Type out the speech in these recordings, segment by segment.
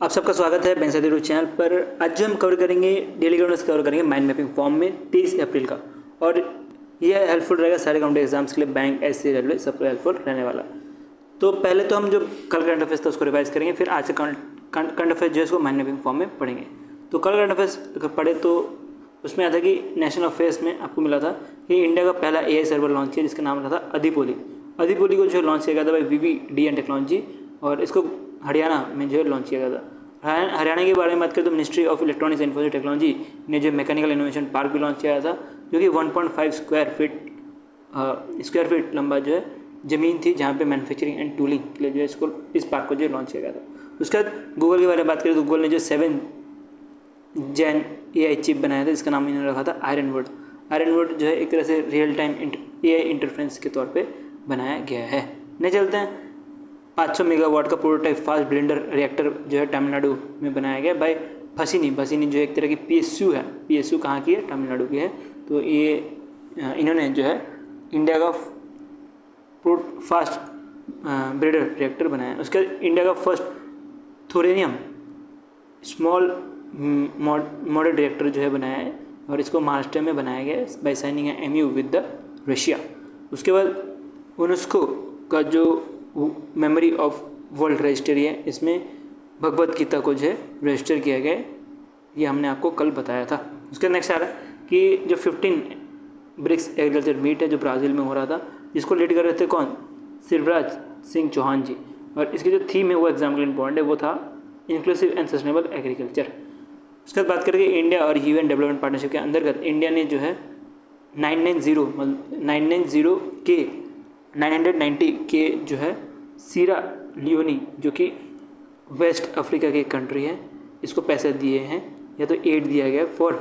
आप सबका स्वागत है बैंक यूट्यूब चैनल पर। आज जो हम कवर करेंगे डेली गवर्नेंस कवर करेंगे माइंड मैपिंग फॉर्म में 23 अप्रैल का, और यह हेल्पफुल रहेगा सारे काउंटी एग्जाम्स के लिए, बैंक, एससी, रेलवे, सबको हेल्पफुल रहने वाला। तो पहले तो हम जो कल करंट अफेयर्स था उसको रिवाइज करेंगे, फिर आज से करंट अफेयर्स जो है उसको माइंड मैपिंग फॉर्म में पढ़ेंगे। तो कल करंट अफेयर्स अगर पढ़े तो उसमें आता कि नेशनल अफेयर्स में आपको मिला था कि इंडिया का पहला AI सर्वर लॉन्च किया जिसका नाम रहा था अधिपोली। अधिपोली को जो लॉन्च किया गया था भाई VVDN टेक्नोलॉजी, और इसको हरियाणा में जो है लॉन्च किया गया था। हरियाणा के बारे में बात करें तो ministry of electronics and information technology ने जो मैकेनिकल इनोवेशन पार्क भी लॉन्च किया था, जो कि 1.5 स्क्वायर फीट लंबा जो है ज़मीन थी, जहाँ पे मैन्युफैक्चरिंग एंड टूलिंग के लिए जो है इसको इस पार्क को जो लॉन्च किया गया था। उसके बाद गूगल के बारे में बात करें तो गूगल ने जो 7 जेन AI चिप बनाया था जिसका नाम इन्होंने रखा था आयरनवुड। आयरनवुड जो है एक तरह से रियल टाइम AI इंटरफेरेंस के तौर पे बनाया गया है। नहीं चलते हैं 500 मेगावाट का प्रोटोटाइप फास्ट ब्लेंडर रिएक्टर जो है तमिलनाडु में बनाया गया बाय फसिनी जो एक तरह की PSU है। PSU कहाँ की है? तमिलनाडु की है। तो ये इन्होंने जो है इंडिया का फास्ट ब्लेंडर रिएक्टर बनाया। उसके इंडिया का फर्स्ट थोरेनियम स्मॉल मॉडल रिएक्टर जो है बनाया है, और इसको महाराष्ट्र में बनाया गया है by signing MOU with the Russia. उसके बाद यूनेस्को का जो मेमोरी ऑफ वर्ल्ड रजिस्ट्री है, इसमें भगवत गीता को जो है रजिस्टर किया गया है, ये हमने आपको कल बताया था। उसके नेक्स्ट आ रहा है कि जो 15 ब्रिक्स एग्रीकल्चर मीट है जो ब्राज़ील में हो रहा था, जिसको लीड कर रहे थे कौन? शिवराज सिंह चौहान जी, और इसकी जो थीम है वो एग्जाम के लिए इंपॉर्टेंट है, वो था इंक्लूसिव एंड सस्टेनेबल एग्रीकल्चर। उसके बाद बात करेंगे इंडिया और UN डेवलपमेंट पार्टनरशिप के अंतर्गत इंडिया ने जो है 990 के जो है सीरा लियोनी, जो कि वेस्ट अफ्रीका की कंट्री है, इसको पैसे दिए हैं या तो एड दिया गया for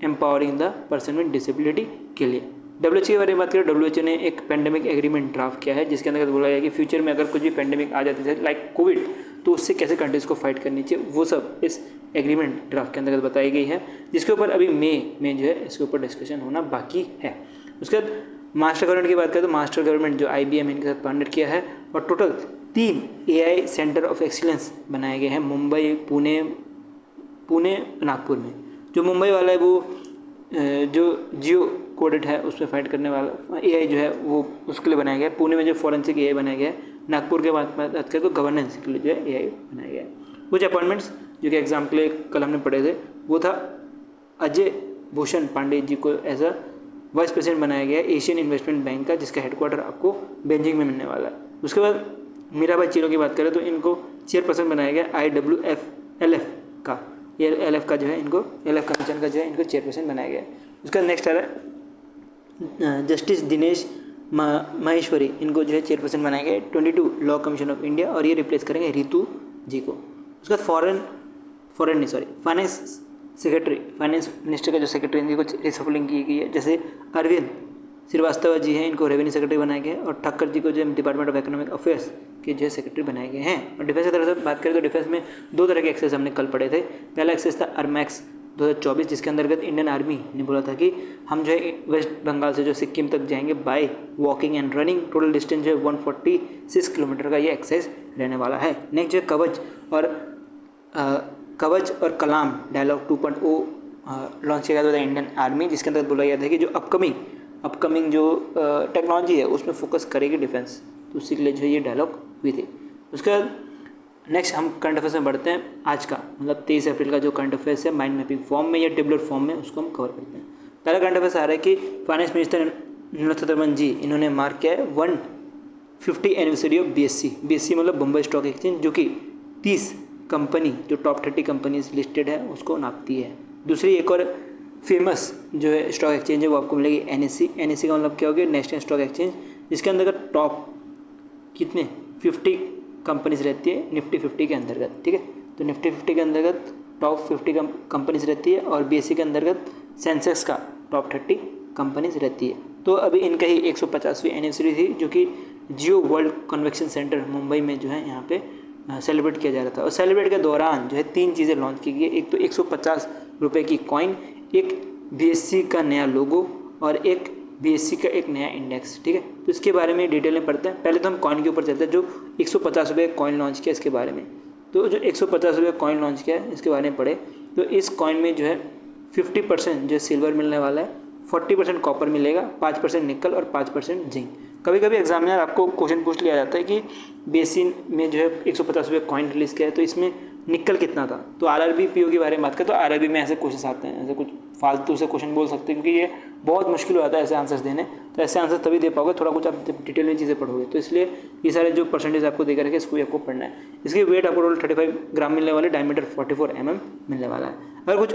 empowering the person with disability के लिए। WHO के बारे में बात करें, WHO ने एक पेंडेमिक एग्रीमेंट ड्राफ्ट किया है जिसके अंतर्गत बोला गया कि फ्यूचर में अगर कुछ भी पेंडेमिक आ जाती है लाइक कोविड, तो उससे कैसे कंट्रीज़ को फाइट करनी चाहिए, वो सब इस एग्रीमेंट ड्राफ्ट के अंतर्गत बताई गई है, जिसके ऊपर अभी मई में जो है इसके ऊपर डिस्कशन होना बाकी है। उसके बाद मास्टर गवर्नमेंट की बात करें तो मास्टर गवर्नमेंट जो IBM इनके साथ पार्टनर किया है, और total 3 AI centre of excellence बनाए गए हैं मुंबई, पुणे, नागपुर में। जो मुंबई वाला है वो जो जियो कोडेड है उसमें फाइट करने वाला AI जो है वो उसके लिए बनाया गया है। पुणे में जो फॉरेंसिक AI बनाया गया है। नागपुर के बात करें तो गवर्नेंस के लिए जो है AI बनाया गया है। कुछ अपॉइंटमेंट्स जो कि एग्जाम के लिए कल हमने पढ़े थे, वो था अजय भूषण पांडे जी को एज अ वाइस प्रेसिडेंट बनाया गया है एशियन इन्वेस्टमेंट बैंक का, जिसका हेडक्वार्टर आपको बेजिंग में मिलने वाला है। उसके बाद मीराबाई चीनो की बात करें तो इनको चेयरपर्सन बनाया गया IWF-LF का, ये LF का जो है इनको LF कमीशन का जो है इनको चेयरपर्सन बनाया गया है। उसका नेक्स्ट आ रहा है जस्टिस दिनेश माहेश्वरी, इनको जो है चेयरपर्सन बनाया गया है 22 लॉ कमीशन ऑफ इंडिया, और ये रिप्लेस करेंगे रितु जी को। उसका फाइनेंस सेक्रेटरी, फाइनेंस मिनिस्टर का जो सेक्रेटरी इनकी कुछ रिसफलिंग की गई है, जैसे अरविंद श्रीवास्तव जी हैं, इनको रेवेन्यू सेक्रेटरी बनाया गया है, और ठक्कर जी को जो डिपार्टमेंट ऑफ इकोनॉमिक अफेयर्स के जो है सेक्रेटरी बनाए गए हैं। और डिफेंस की तरफ से बात करें तो डिफेंस में 2 तरह के एक्सेस हमने कल पढ़े थे। पहला एक्सेस था अरमैक्स 2024, जिसके अंतर्गत इंडियन आर्मी ने बोला था कि हम जो है वेस्ट बंगाल से जो सिक्किम तक जाएंगे by walking and running, total distance जो है 146 किलोमीटर का ये एक्सेस रहने वाला है। नेक्स्ट जो है कवच और कलाम डायलॉग 2.0 लॉन्च किया गया था इंडियन आर्मी, जिसके अंदर बोला गया था कि जो अपकमिंग जो टेक्नोलॉजी है उसमें फोकस करेगी डिफेंस, तो उसी के लिए जो ये डायलॉग हुई थी। उसके बाद नेक्स्ट हम करंट अफेयर्स में बढ़ते हैं। आज का मतलब 23 अप्रैल का जो करंट अफेयर्स है माइंड मैपिंग फॉर्म में या टेबलर फॉर्म में, उसको हम कवर करते हैं। पहला करंट अफेयर्स आ रहा है कि फाइनेंस मिनिस्टर निर्मला सीतारमण जी इन्होंने मार्क किया है 150 एनिवर्सरी ऑफ BSE मतलब बम्बई स्टॉक एक्सचेंज, जो कि 30 कंपनी जो टॉप 30 कंपनीज लिस्टेड है उसको नापती है। दूसरी एक और फेमस जो है स्टॉक एक्सचेंज है वो आपको मिलेगी NSE का मतलब क्या हो गया? नेशनल स्टॉक एक्सचेंज, जिसके अंतर्गत टॉप कितने 50 कंपनीज रहती है निफ्टी 50 के अंतर्गत, ठीक है। तो निफ्टी 50 के अंतर्गत टॉप 50 कंपनीज रहती है, और BSE के अंतर्गत सेंसेक्स का टॉप 30 कंपनीज रहती है। तो अभी इनका ही 150वीं एनिवर्सरी थी, जो कि जियो वर्ल्ड कन्वेंशन सेंटर मुंबई में जो है यहाँ पे सेलिब्रेट किया जा रहा था। और सेलिब्रेट के दौरान जो है 3 चीज़ें लॉन्च की गई। एक तो 150 रुपये की कॉइन, एक BSE का नया लोगो, और एक BSE का एक नया इंडेक्स, ठीक है। तो इसके बारे में डिटेल में पढ़ते हैं। पहले तो हम कॉइन के ऊपर चलते हैं, जो 150 रुपये कॉइन लॉन्च किया इसके बारे में। तो जो 150 रुपये कॉइन लॉन्च किया है इसके बारे में पढ़े। तो इस कॉइन में जो है 50% जो सिल्वर मिलने वाला है, 40% कॉपर मिलेगा, 5% निकल और 5% जिंक। कभी कभी एग्जाम में आपको क्वेश्चन पूछ लिया जाता है कि बेसिन में जो है 150 रुपये कॉइन रिलीज़ किया है तो इसमें निकल कितना था। तो आरआरबी पीओ के बारे में बात करें तो आरआरबी में ऐसे क्वेश्चन आते हैं, ऐसे कुछ फालतू से क्वेश्चन बोल सकते हैं क्योंकि ये बहुत मुश्किल हो जाता है ऐसे आंसर्स देने। तो ऐसे आंसर तभी दे पाओगे थोड़ा कुछ आप डिटेल में चीज़ें पढ़ोगे। तो इसलिए ये सारे जो परसेंटेज आपको देकर रखे इसको भी आपको पढ़ना है। इसकी वेट आपको टोटल 35 ग्राम मिलने वाले, डायमीटर 44 mm मिलने वाला है। अगर कुछ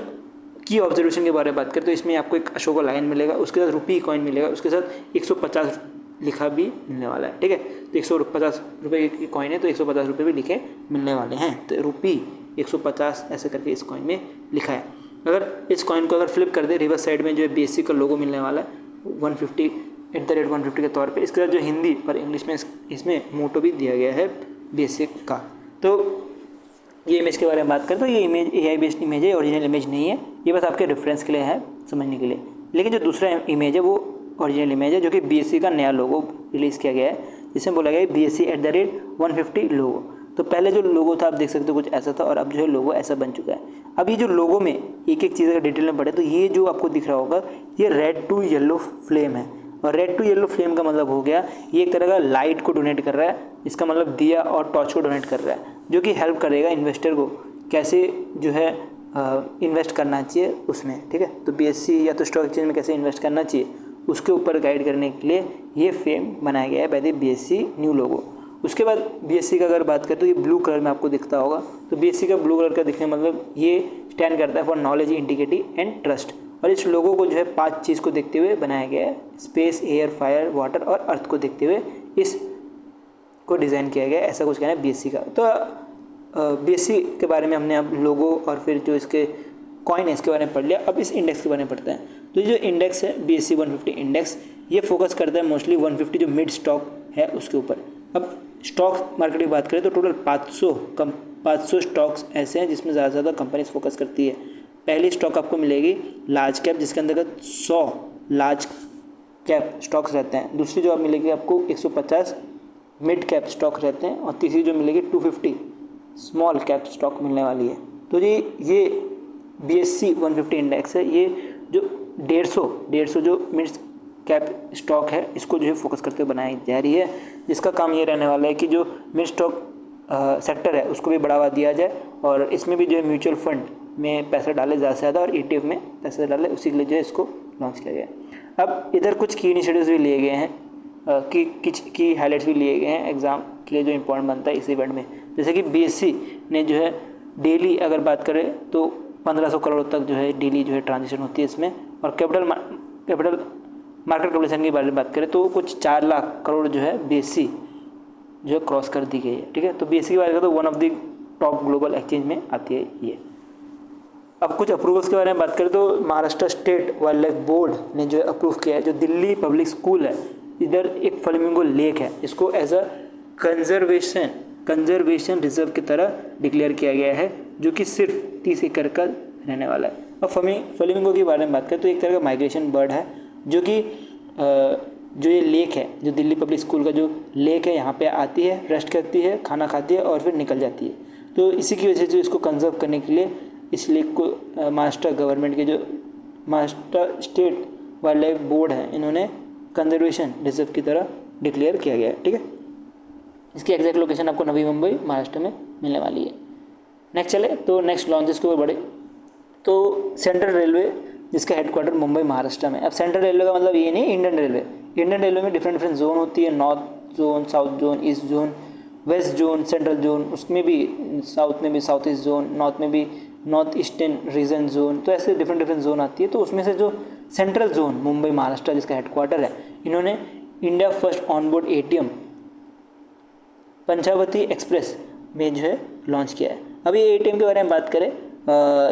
की ऑब्जर्वेशन के बारे में बात करें तो इसमें आपको एक अशोका लाइन मिलेगा, उसके साथ रुपी कॉइन मिलेगा, उसके साथ 150 लिखा भी मिलने वाला है। ठीक है, तो 150 रुपये की कॉइन है तो 150 रुपये भी लिखे मिलने वाले हैं। तो रुपी 150 ऐसे करके इस कॉइन में लिखा है। अगर इस कॉइन को अगर फ्लिप कर दे रिवर्स साइड में जो है बीएससी का लोगो मिलने वाला है 150 @150 के तौर पे। इसके साथ जो हिंदी और इंग्लिश में इसमें मोटो भी दिया गया है बीएससी का। तो ये इमेज के बारे में बात करें तो ये इमेज AI बेस्ड इमेज है, ओरिजिनल इमेज नहीं है, ये बस आपके रेफरेंस के लिए है, समझने के लिए। लेकिन जो दूसरा इमेज है वो ओरिजिनल इमेज है जो कि बीएससी का नया लोगो रिलीज़ किया गया है जिसमें बोला गया है BSc @150 लोगो। तो पहले जो लोगो था आप देख सकते हो कुछ ऐसा था और अब जो है लोगो ऐसा बन चुका है। अब ये जो लोगो में एक एक चीज़ अगर डिटेल में पढ़े तो ये जो आपको दिख रहा होगा ये रेड टू येलो फ्लेम है। और रेड टू येलो फ्लेम का मतलब हो गया ये एक तरह का लाइट को डोनेट कर रहा है, इसका मतलब दिया और टॉर्च को डोनेट कर रहा है, जो कि हेल्प करेगा इन्वेस्टर को कैसे जो है इन्वेस्ट करना चाहिए उसमें। ठीक है, तो बीएससी या तो स्टॉक एक्सचेंज में कैसे इन्वेस्ट करना चाहिए उसके ऊपर गाइड करने के लिए ये फ्रेम बनाया गया है by the BSc new logo. उसके बाद बीएससी का अगर बात करें तो ये ब्लू कलर में आपको दिखता होगा। तो बीएससी का ब्लू कलर का दिखने मतलब ये स्टैंड करता है for knowledge, integrity and trust. और इस लोगो को जो है 5 चीज़ को देखते हुए बनाया गया है, स्पेस, एयर, फायर, वाटर और अर्थ को देखते हुए इस को डिज़ाइन किया गया है, ऐसा कुछ कहना है बीएससी का। तो बीएससी के बारे में हमने अब लोगो और फिर जो इसके कॉइन है इसके बारे में पढ़ लिया। अब इस इंडेक्स के बारे में पढ़ते हैं। तो ये जो इंडेक्स है BSc 150 इंडेक्स, ये फोकस करता है मोस्टली 150 जो मिड स्टॉक है उसके ऊपर। अब स्टॉक मार्केट की बात करें तो टोटल 500 स्टॉक्स ऐसे हैं जिसमें ज़्यादा से ज़्यादा कंपनीज फोकस करती है। पहली स्टॉक आपको मिलेगी लार्ज कैप जिसके अंतर्गत 100 लार्ज कैप स्टॉक्स रहते हैं। दूसरी जो आप मिलेगी आपको 150 मिड कैप स्टॉक रहते हैं और तीसरी जो मिलेगी 250 स्मॉल कैप स्टॉक मिलने वाली है। तो ये BSc 150 इंडेक्स है, ये जो 150 जो मिड कैप स्टॉक है इसको जो है फोकस करते हुए बनाई जा रही है, जिसका काम ये रहने वाला है कि जो मिड स्टॉक सेक्टर है उसको भी बढ़ावा दिया जाए और इसमें भी जो है म्यूचुअल फंड में पैसा डाले ज़्यादा से ज़्यादा और ETF में पैसा डाले, उसी के लिए जो है इसको लॉन्च किया गया। अब इधर कुछ की इनिशिएटिव्स भी लिए गए हैं, की हाईलाइट्स भी लिए गए हैं एग्ज़ाम के लिए जो इंपॉर्टेंट बनता है इस इवेंट में। जैसे कि BSc ने जो है डेली अगर बात करें तो 1500 करोड़ तक जो है डेली जो है ट्रांजेक्शन होती है इसमें। और कैपिटल मार्केट कैपिटलाइजेशन की बारे में बात करें तो कुछ 4 लाख करोड़ जो है BSc जो है क्रॉस कर दी गई है। ठीक है, तो BSc की बात करें तो one of the top global exchange में आती है ये। अब कुछ अप्रूवल्स के बारे में बात करें तो Maharashtra state wild life board ने जो अप्रूव किया है जो दिल्ली पब्लिक स्कूल है, इधर एक फ्लेमिंगो लेक है, इसको एज अ कंजर्वेशन रिजर्व की तरह डिक्लेयर किया गया है जो कि सिर्फ 30 एकड़ का रहने वाला है। अब फ्लेमिंगो के बारे में बात करें तो एक तरह का माइग्रेशन बर्ड है जो कि जो ये लेक है, जो दिल्ली पब्लिक स्कूल का जो लेक है यहाँ पे आती है, रेस्ट करती है, खाना खाती है और फिर निकल जाती है। तो इसी की वजह से इसको कंजर्व करने के लिए इस लेक को महाराष्ट्र गवर्नमेंट के जो Maharashtra state wild life board है इन्होंने कंजर्वेशन रिजर्व की तरह डिक्लेयर किया गया है। ठीक है, इसकी एग्जैक्ट लोकेशन आपको नवी मुंबई महाराष्ट्र में मिलने वाली है। नेक्स्ट चले तो नेक्स्ट लॉन्चेस के ऊपर बढ़े तो सेंट्रल रेलवे जिसका हेडक्वार्टर मुंबई महाराष्ट्र में। अब सेंट्रल रेलवे का मतलब ये नहीं इंडियन रेलवे में डिफरेंट जोन होती है, north zone, south zone, east zone, west zone, central zone, उसमें भी साउथ में भी साउथ ईस्ट जोन, नॉर्थ में भी नॉर्थ ईस्टर्न रीजन जोन, तो ऐसे डिफरेंट जोन आती है। तो उसमें से जो सेंट्रल जोन मुंबई महाराष्ट्र जिसका हेडक्वार्टर है, इन्होंने India first onboard ATM Panchavati express में जो है लॉन्च किया है। अब ये ATM के बारे में बात करें,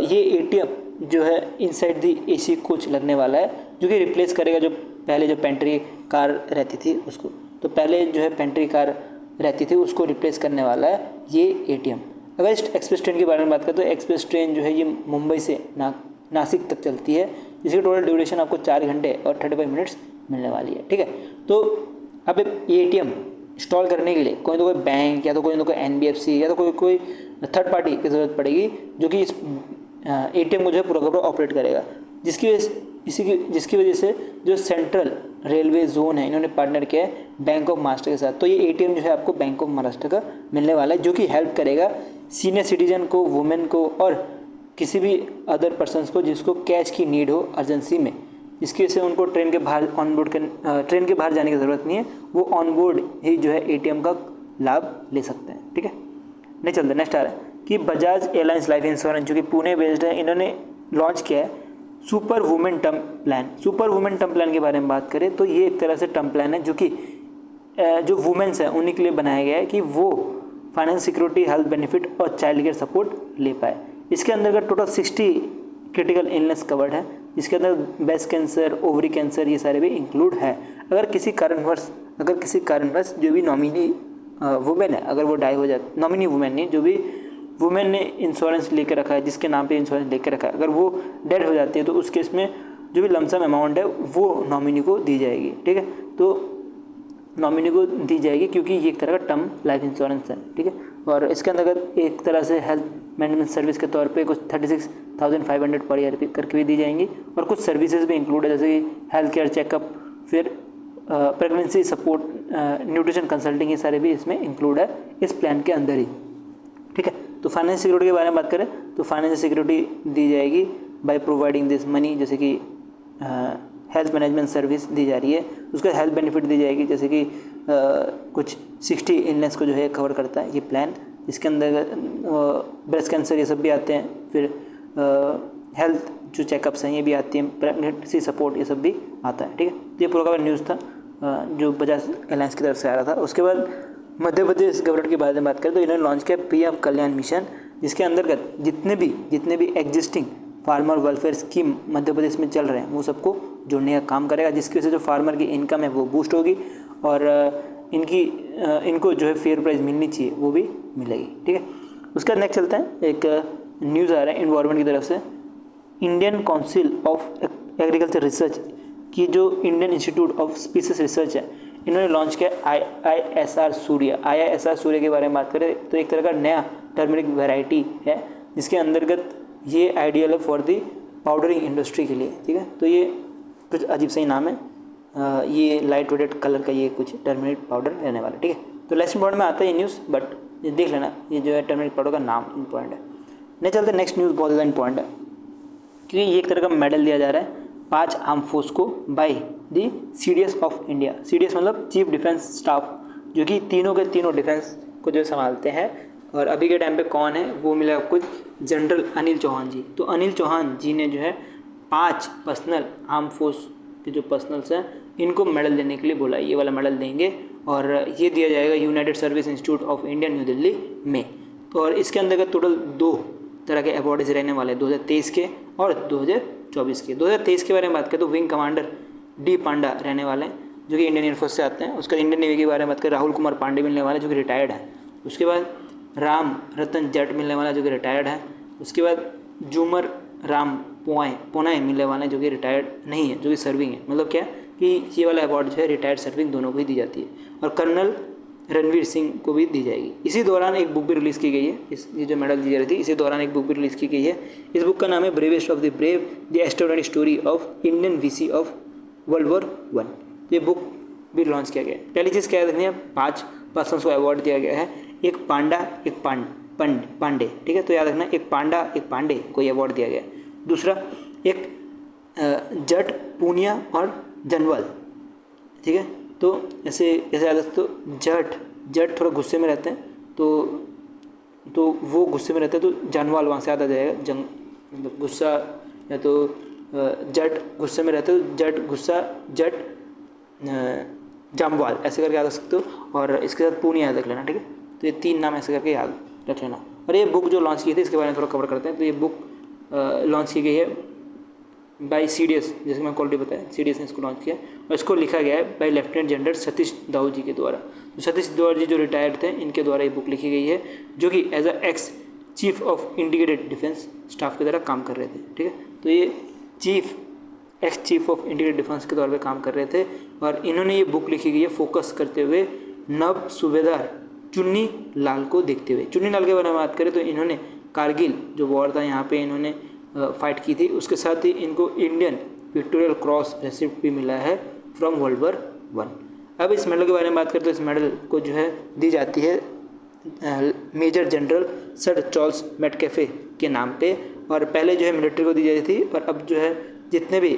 ये ATM जो है इनसाइड दी AC कोच लगने वाला है जो कि रिप्लेस करेगा जो पहले जो पेंट्री कार रहती थी उसको। तो पहले जो है पेंट्री कार रहती थी उसको रिप्लेस करने वाला है ये ATM। अगर इस एक्सप्रेस ट्रेन के बारे में बात करें तो एक्सप्रेस ट्रेन जो है ये मुंबई से नासिक तक चलती है, जिसकी टोटल ड्यूरेशन आपको 4 घंटे और 35 मिनट्स मिलने वाली है। ठीक है, तो अब ये ATM इंस्टॉल करने के लिए कोई तो कोई बैंक या तो कोई NBFC या तो कोई थर्ड पार्टी की ज़रूरत पड़ेगी जो कि इस ATM को जो है पूरा का पूरा ऑपरेट करेगा, जिसकी वजह से जो सेंट्रल रेलवे जोन है इन्होंने पार्टनर किया है बैंक ऑफ महाराष्ट्र के साथ। तो ये ATM जो है आपको बैंक ऑफ महाराष्ट्र का मिलने वाला है, जो कि हेल्प करेगा सीनियर सिटीजन को, वुमेन को और किसी भी अदर पर्सनस को जिसको कैश की नीड हो अर्जेंसी में। इसकी वजह से उनको ट्रेन के बाहर जाने की ज़रूरत नहीं है, वो ऑन बोर्ड ही जो है ATM का लाभ ले सकते हैं। ठीक है, नहीं चलते। नेक्स्ट आ रहा है कि बजाज एयरलाइंस लाइफ इंश्योरेंस जो कि पुणे बेस्ड है, इन्होंने लॉन्च किया है super women term plan. Super women term plan के बारे में बात करें तो ये एक तरह से टर्म प्लान है जो कि जो वुमेन्स हैं उन्हीं के लिए बनाया गया है कि वो फाइनेंस सिक्योरिटी, हेल्थ बेनिफिट और चाइल्ड केयर सपोर्ट ले पाए। इसके अंदर टोटल 60 क्रिटिकल इलनेस कवर्ड है, जिसके अंदर ब्रेस्ट कैंसर, ओवरी कैंसर ये सारे भी इंक्लूड है। अगर किसी कारणवश जो भी नॉमिनी वुमेन है, अगर वो डाई हो जाती, नॉमिनी वुमेन नहीं, जो भी वुमेन ने इंश्योरेंस लेकर रखा है, जिसके नाम पे इंश्योरेंस लेकर रखा है, अगर वो डेड हो जाती है तो उस केस में जो भी लमसम अमाउंट है वो नॉमिनी को दी जाएगी। ठीक है, तो नॉमिनी को दी जाएगी क्योंकि ये एक तरह का टर्म लाइफ इंश्योरेंस है। ठीक है, और इसके अंतर्गत एक तरह से हेल्थ मैनेजमेंट सर्विस के तौर पे कुछ 36,500 पर ईयर करके भी दी जाएंगी, और कुछ सर्विसेज भी इंक्लूड है जैसे कि हेल्थ केयर चेकअप, फिर प्रेगनेंसी सपोर्ट, न्यूट्रिशन कंसल्टिंग, ये सारे भी इसमें इंक्लूड है इस प्लान के अंदर ही। ठीक है, तो फाइनेंस सिक्योरिटी के बारे में बात करें तो फाइनेंशियल सिक्योरिटी दी जाएगी बाय प्रोवाइडिंग दिस मनी, जैसे कि हेल्थ मैनेजमेंट सर्विस दी जा रही है, उसका हेल्थ बेनिफिट दी जाएगी, जैसे कि कुछ 60 इलनेस को जो है कवर करता है ये प्लान। इसके अंदर ब्रेस्ट कैंसर ये सब भी आते हैं, फिर हेल्थ जो चेकअप्स हैं ये भी आती हैं, प्रेगनेंसी सपोर्ट ये सब भी आता है। ठीक है, तो ये पूरा का न्यूज़ था जो बजाज एयरलाइंस की तरफ से आ रहा था। उसके बाद मध्य प्रदेश गवर्नमेंट के बारे में बात करें तो इन्होंने लॉन्च किया PM कल्याण मिशन, जिसके अंतर्गत जितने भी existing farmer welfare scheme Madhya Pradesh में चल रहे हैं वो सबको जोड़ने का काम करेगा, जिसकी वजह से जो फार्मर की इनकम है वो बूस्ट होगी और इनको जो है फेयर प्राइस मिलनी चाहिए वो भी मिलेगी। ठीक है, उसका नेक्स्ट चलते हैं, एक न्यूज़ आ रहा है इन्वायरमेंट की तरफ से। Indian council of agriculture research की जो Indian institute of species research है, इन्होंने लॉन्च किया IISR सूर्य। IISR सूर्य के बारे में बात करें तो एक तरह का नया टर्मरिक वैरायटी है, जिसके अंतर्गत ये आइडियल है फॉर दी पाउडरिंग इंडस्ट्री के लिए। ठीक है, तो ये कुछ अजीब सा ही नाम है, ये लाइट वेटेड कलर का ये कुछ टर्मरिक पाउडर रहने वाला है। ठीक है, तो लेस इंपॉर्टेंट में आता है ये न्यूज़, बट ये देख लेना, ये जो है टर्मरिक पाउडर का नाम इंपॉर्टेंट है। नहीं चलते, नेक्स्ट न्यूज़ बहुत ज़्यादा इंपॉर्टेंट है क्योंकि ये एक तरह का मेडल दिया जा रहा है 5 आर्म फोर्स को by the CDS of India. CDS मतलब चीफ डिफेंस स्टाफ, जो कि तीनों के तीनों डिफेंस को जो संभालते हैं। और अभी के टाइम पे कौन है वो मिला आपको, जनरल अनिल चौहान जी। तो अनिल चौहान जी ने जो है 5 पर्सनल आर्म फोर्स के जो पर्सनल्स हैं इनको मेडल देने के लिए बोला, ये वाला मेडल देंगे और ये दिया जाएगा United service institute of India new Delhi में। तो और इसके अंतर्गत टोटल 2 तरह के अवार्ड्स रहने वाले हैं, 2023 के और 2024 के। 2023 के बारे में बात करें तो विंग कमांडर D पांडा रहने वाले हैं जो कि इंडियन एयरफोर्स से आते हैं। उसका इंडियन नेवी के बारे में बात करें राहुल कुमार पांडे मिलने वाले जो कि रिटायर्ड है। उसके बाद राम रतन जट मिलने वाला जो कि रिटायर्ड है। उसके बाद जूमर राम पोनाए मिलने वाले जो कि रिटायर्ड नहीं है, जो कि सर्विंग है। मतलब क्या कि ये वाला अवार्ड जो है रिटायर्ड सर्विंग दोनों को ही दी जाती है। और कर्नल रणवीर सिंह को भी दी जाएगी। इसी दौरान एक बुक भी रिलीज़ की गई है, ये जो मेडल दी जा रही थी इसी दौरान एक बुक भी रिलीज़ की गई है। इस बुक का नाम है bravest of the brave, the extraordinary story of Indian VC of world war 1। ये बुक भी लॉन्च किया गया है। पहली चीज़ क्या देखनी है, 5 पर्सन्स को अवार्ड दिया गया है, एक पांडा एक पांडे। ठीक है, तो याद रखना, एक पांडा एक पांडे को ये अवार्ड दिया गया है। दूसरा एक जट, पूनिया और जनवाल। ठीक है, तो ऐसे याद रख, तो जट थोड़ा गुस्से में रहते हैं तो वो गुस्से में रहते हैं तो जानवाल वहाँ से याद आ जाएगा, मतलब गुस्सा, या तो जट गुस्से में रहते हो, जट गुस्सा, जट जामवाल, ऐसे करके याद रख सकते हो। और इसके साथ पूनिया याद रख लेना। ठीक है, तो ये 3 नाम ऐसे करके याद रख लेना। और ये बुक जो लॉन्च की थी इसके बारे में थोड़ा कवर करते हैं। तो ये बुक लॉन्च की गई है बाय CDS, जैसे मैं ऑलरेडी बताया, CDS ने इसको लॉन्च किया और इसको लिखा गया है bye lieutenant general Satish Dau ji के द्वारा। तो सतीश दाऊ जी जो रिटायर्ड थे, इनके द्वारा ये बुक लिखी गई है, जो कि as a ex chief of integrated defence staff की तरह काम कर रहे थे। ठीक है, तो ये x chief of integrated defence के तौर पे काम कर रहे थे और इन्होंने ये बुक लिखी गई है फोकस करते हुए नव सूबेदार चुन्नी लाल को देखते हुए। चुन्नी लाल के बारे में बात करें तो इन्होंने कारगिल जो वॉर था यहाँ पे इन्होंने फाइट की थी, उसके साथ ही इनको इंडियन विक्टोरियल क्रॉस रेसिप्ट भी मिला है फ्रॉम वर्ल्ड वॉर 1। अब इस मेडल के बारे में बात करें तो इस मेडल को जो है दी जाती है मेजर जनरल सर चार्ल्स मेटकेफे के नाम पे, और पहले जो है मिलिट्री को दी जाती थी, और अब जो है जितने भी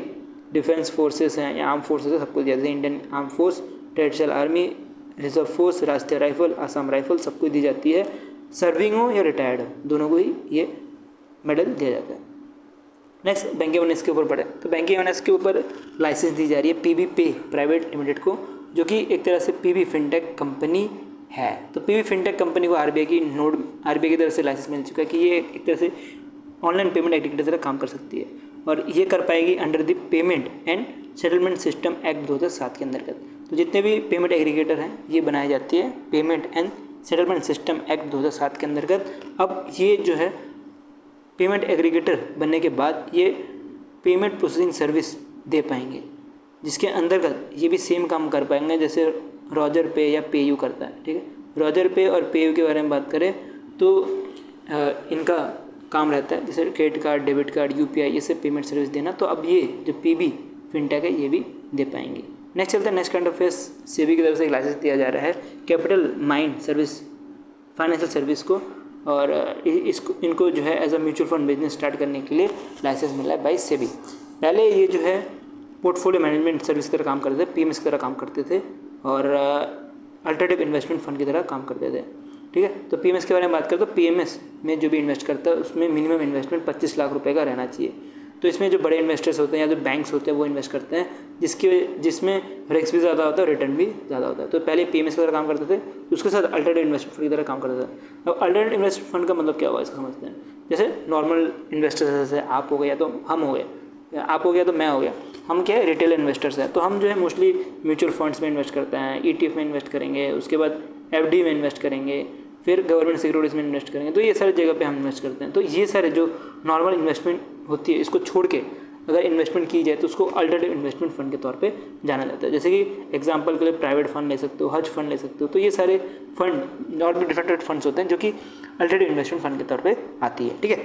डिफेंस फोर्सेस हैं या आर्म फोर्सेस है सबको दिया जाती है। Indian arm force, territorial army, reserve force, राष्ट्रीय राइफल, असम राइफल सबको दी जाती है। सर्विंग हो या रिटायर्ड हो दोनों को ही ये मेडल दिया जाता है। नेक्स्ट बैंकिंग अवेयरनेस के ऊपर पढ़े तो बैंकिंग अवेयरनेस के ऊपर लाइसेंस दी जा रही है पीबी पे प्राइवेट लिमिटेड को, जो कि एक तरह से पीबी फिनटेक कंपनी है। तो पीबी फिनटेक कंपनी को आरबीआई की तरफ से लाइसेंस मिल चुका है कि ये एक तरह से ऑनलाइन पेमेंट एग्रीगेटर की तरह काम कर सकती है, और ये कर पाएगी under the payment and settlement system act 2007 के अंतर्गत। तो जितने भी पेमेंट एग्रीगेटर हैं ये बनाई जाती है payment and settlement system act 2007 के अंतर्गत। अब ये जो है पेमेंट एग्रीगेटर बनने के बाद ये पेमेंट प्रोसेसिंग सर्विस दे पाएंगे, जिसके अंतर्गत ये भी सेम काम कर पाएंगे जैसे रॉजर पे या पेयू करता है। ठीक है, रॉजर पे और पेयू के बारे में बात करें तो इनका काम रहता है जैसे credit card, debit card, UPI, ये सब पेमेंट सर्विस देना। तो अब ये जो पीबी फिनटेक है ये भी दे पाएंगे। नेक्स्ट चलता है नेक्स्ट करंट अफेयर्स। सेबी की तरफ से एक लाइसेंस दिया जा रहा है capital mind service financial service को, और इनको जो है as a mutual fund business start करने के लिए लाइसेंस मिला है बाई सेबी। पहले ये जो है पोर्टफोलियो मैनेजमेंट सर्विस की तरह काम करते थे, पीएमएस की तरह काम करते थे, और अल्टरनेटिव इन्वेस्टमेंट फंड की तरह काम करते थे। ठीक है, तो पीएमएस के बारे में बात करें तो पीएमएस में जो भी इन्वेस्ट करता है उसमें मिनिमम इन्वेस्टमेंट 25 लाख रुपए का रहना चाहिए। तो इसमें जो बड़े इन्वेस्टर्स होते हैं या जो बैंक्स होते हैं वो इन्वेस्ट करते हैं, जिसमें रिस्क भी ज़्यादा होता है और रिटर्न भी ज़्यादा होता है। तो पहले पीएमएस की तरह काम करते थे, उसके साथ अल्टरनेटिव इन्वेस्टमेंट फंड की तरह काम करते थे। अब अल्टरनेटिव इन्वेस्टमेंट फंड का मतलब क्या हुआ इसका समझते हैं। जैसे नॉर्मल इन्वेस्टर्स जैसे आप हो गए या तो हम हो गए, आप हो गया तो मैं हो गया, हम क्या है रिटेल इन्वेस्टर्स हैं। तो हम जो है मोस्टली म्यूचुअल फंड्स में इन्वेस्ट करते हैं, ईटीएफ में इन्वेस्ट करेंगे, उसके बाद एफडी में इन्वेस्ट करेंगे, फिर गवर्नमेंट सिक्योरिटीज़ में इन्वेस्ट करेंगे। तो ये सारी जगह पे हम इन्वेस्ट करते हैं। तो ये सारे जो नॉर्मल इन्वेस्टमेंट होती है इसको छोड़ के अगर इन्वेस्टमेंट की जाए तो उसको अल्टरनेटिव इन्वेस्टमेंट फंड के तौर पे जाना जाता है। जैसे कि एग्जांपल के लिए प्राइवेट फंड ले सकते हो, हज फंड ले सकते हो। तो ये सारे फंड और भी डिफरेंट फंड्स होते हैं जो कि अल्टरनेटिव इन्वेस्टमेंट फंड के तौर पे आती है। ठीक है,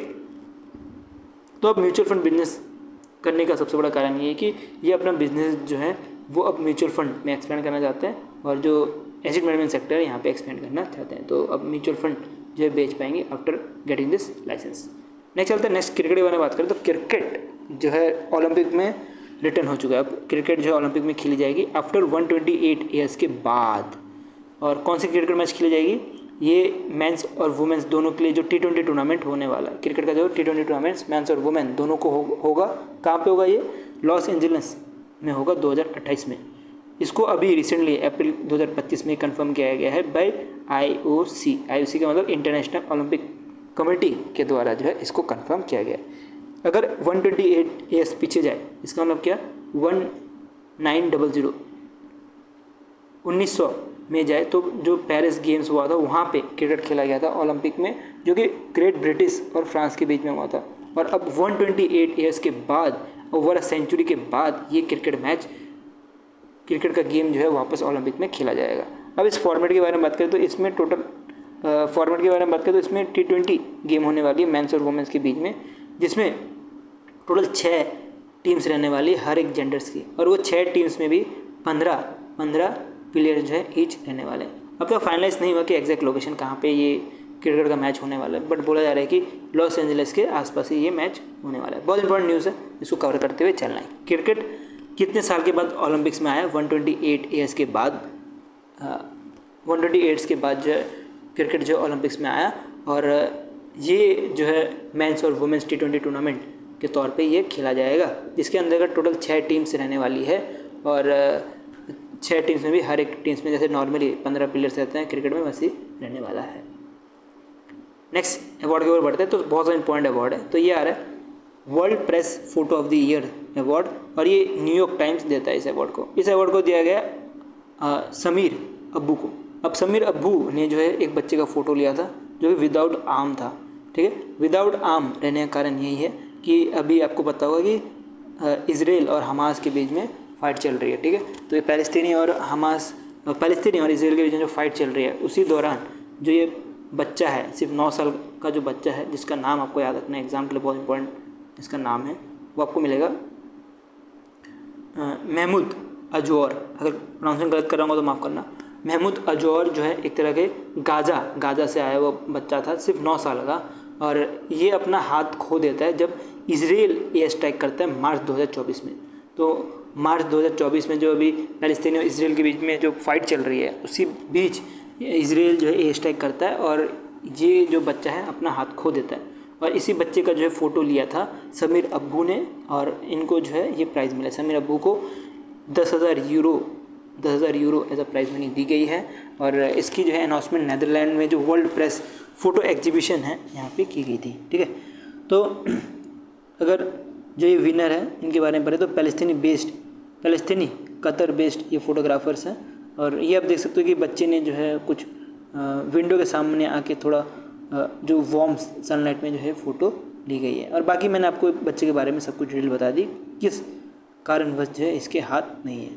तो अब म्यूचुअल फंड बिजनेस करने का सबसे बड़ा कारण ये है कि ये अपना बिजनेस जो है वो अब म्यूचुअल फंड में एक्सपेंड करना चाहते हैं, और जो एसेट मैनेजमेंट सेक्टर है यहाँ पे एक्सपेंड करना चाहते हैं। तो अब म्यूचुअल फंड जो है बेच पाएंगे after getting this licence. Next चलते हैं नेक्स्ट क्रिकेट के बारे में बात करें तो क्रिकेट जो है ओलंपिक में रिटर्न हो चुका है। अब क्रिकेट जो है ओलंपिक में खेली जाएगी आफ्टर 128 ईयर्स के बाद। और कौन सी क्रिकेट मैच खेली जाएगी, ये मेंस और वुमेन्स दोनों के लिए जो T20 टूर्नामेंट होने वाला है। क्रिकेट का जो T20 टूर्नामेंट्स मेंस और वुमेन दोनों को होगा। कहाँ पे होगा, ये लॉस एंजलिस में होगा 2028 में। इसको अभी रिसेंटली अप्रैल 2025 में कंफर्म किया गया है बाय IOC का मतलब इंटरनेशनल ओलंपिक कमेटी के द्वारा जो है इसको कंफर्म किया गया है। अगर 128 ईयर्स पीछे जाए इसका मतलब क्या, 1900 में जाए तो जो पेरिस गेम्स हुआ था वहाँ पे क्रिकेट खेला गया था ओलंपिक में, जो कि ग्रेट ब्रिटिश और फ्रांस के बीच में हुआ था। और अब 128 ईयर्स के बाद, ओवर अ सेंचुरी के बाद ये क्रिकेट का गेम जो है वापस ओलंपिक में खेला जाएगा। अब इस फॉर्मेट के बारे में बात करें तो इसमें टोटल फॉर्मेट के बारे में बात करें तो इसमें T20 गेम होने वाली है मेंस और वुमेन्स के बीच में, जिसमें टोटल 6 टीम्स रहने वाली हर एक जेंडर्स की, और वो 6 टीम्स में भी 15 प्लेयर जो है ईच रहने वाले हैं। अब तक फाइनलाइज नहीं हुआ कि एग्जैक्ट लोकेशन कहाँ पे ये क्रिकेट का मैच होने वाला है, बट बोला जा रहा है कि लॉस एंजलिस के आसपास ही ये मैच होने वाला है। बहुत इंपॉर्टेंट न्यूज़ है, इसको कवर करते हुए चलना है। क्रिकेट कितने साल के बाद ओलंपिक्स में आया, 128 ईयर्स के बाद 128 ईयर्स के बाद जो है क्रिकेट जो ओलंपिक्स में आया, और ये जो है मेंस और वुमेन्स T20 टूर्नामेंट के तौर पे ये खेला जाएगा, जिसके अंदर टोटल 6 टीम्स रहने वाली है। और 6 टीम्स में भी हर एक टीम्स में जैसे नॉर्मली 15 प्लेयर्स रहते हैं क्रिकेट में, वैसे रहने वाला है। नेक्स्ट अवार्ड की ओर बढ़ते हैं तो बहुत सारा इंपॉर्टेंट अवार्ड है। तो ये आ रहा है world press photo of the year award, और ये न्यूयॉर्क टाइम्स देता है इस अवार्ड को। इस अवार्ड को दिया गया समीर अब्बू को। अब समीर अब्बू ने जो है एक बच्चे का फ़ोटो लिया था जो कि विदाउट आर्म था। ठीक है, विदाउट आर्म रहने का कारण यही है कि अभी आपको पता होगा कि इजराइल और हमास के बीच में फ़ाइट चल रही है। ठीक है, तो ये पैलेस्तीनी और इजराइल के बीच में जो फाइट चल रही है उसी दौरान जो ये बच्चा है, सिर्फ 9 साल का जो बच्चा है, जिसका नाम आपको याद रखना है, एग्जाम के लिए बहुत इंपॉर्टेंट इसका नाम है, वो आपको मिलेगा महमूद अजौर। अगर प्रोनाउंसिएशन गलत कर रहा हूँ तो माफ़ करना। महमूद अजौर जो है एक तरह के गाज़ा से आया वो बच्चा था, सिर्फ 9 साल का, और ये अपना हाथ खो देता है जब इजराइल एयर स्ट्राइक करता है मार्च 2024 में। तो मार्च 2024 में जो अभी पैलेस्टीन और इजराइल के बीच में जो फाइट चल रही है, उसी बीच इजराइल जो है एयर स्ट्राइक करता है और ये जो बच्चा है अपना हाथ खो देता है। और इसी बच्चे का जो है फ़ोटो लिया था समीर अब्बू ने, और इनको जो है ये प्राइज़ मिला। समीर अब्बू को 10,000 euro as a prize money दी गई है। और इसकी जो है अनाउंसमेंट नेदरलैंड में जो वर्ल्ड प्रेस फ़ोटो एग्जीबिशन है यहाँ पे की गई थी। ठीक है, तो अगर जो ये विनर है इनके बारे में पढ़े तो पैलेस्तीनी कतर बेस्ड ये फ़ोटोग्राफर्स हैं। और ये आप देख सकते हो कि बच्चे ने जो है कुछ विंडो के सामने आके थोड़ा जो वार्म सनलाइट में जो है फ़ोटो ली गई है। और बाकी मैंने आपको बच्चे के बारे में सब कुछ डिटेल बता दी, किस कारणवश जो है इसके हाथ नहीं है।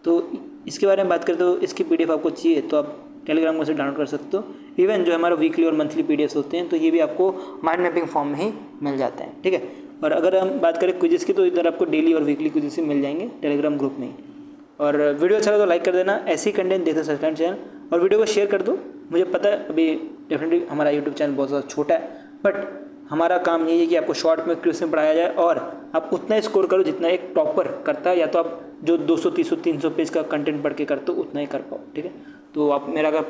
तो इसके बारे में बात करें तो इसकी PDF आपको चाहिए तो आप टेलीग्राम में से डाउनलोड कर सकते हो। इवन जो हमारा वीकली और मंथली PDFs होते हैं तो ये भी आपको माइंड मैपिंग फॉर्म में ही मिल जाते हैं। ठीक है, और अगर हम बात करें क्विज़ेस की तो इधर आपको डेली और वीकली क्विज़ेस मिल जाएंगे टेलीग्राम ग्रुप में ही। और वीडियो अच्छा लगा तो लाइक कर देना, ऐसी कंटेंट देखते सब्सक्राइब चैनल, और वीडियो को शेयर कर दो। मुझे पता है अभी डेफिनेटली हमारा यूट्यूब चैनल बहुत ज़्यादा छोटा है, बट हमारा काम यही है कि आपको शॉर्ट में क्वेश्चन पढ़ाया जाए और आप उतना ही स्कोर करो जितना एक टॉपर करता है, या तो आप जो 200-300 पेज का कंटेंट पढ़ के करते हो उतना ही कर पाओ। ठीक है, तो आप मेरा अगर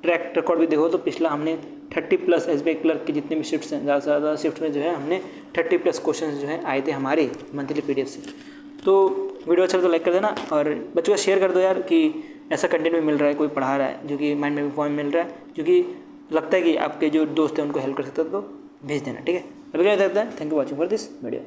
ट्रैक रिकॉर्ड भी देखो तो पिछला हमने 30+ SBI क्लर्क के जितने भी शिफ्ट्स हैं, ज़्यादा से ज़्यादा शिफ्ट में जो है हमने 30+ क्वेश्चन जो है आए थे हमारे मंथली PDF से। तो वीडियो अच्छा तो लाइक कर देना और बच्चों का शेयर कर दो यार कि ऐसा कंटेंट भी मिल रहा है, कोई पढ़ा रहा है जो कि माइंड मैपिंग फॉर्म मिल रहा है, क्योंकि लगता है कि आपके जो दोस्त हैं उनको हेल्प कर सकते हो तो भेज देना। ठीक है, अभी क्या करता है, thank you watching for this video.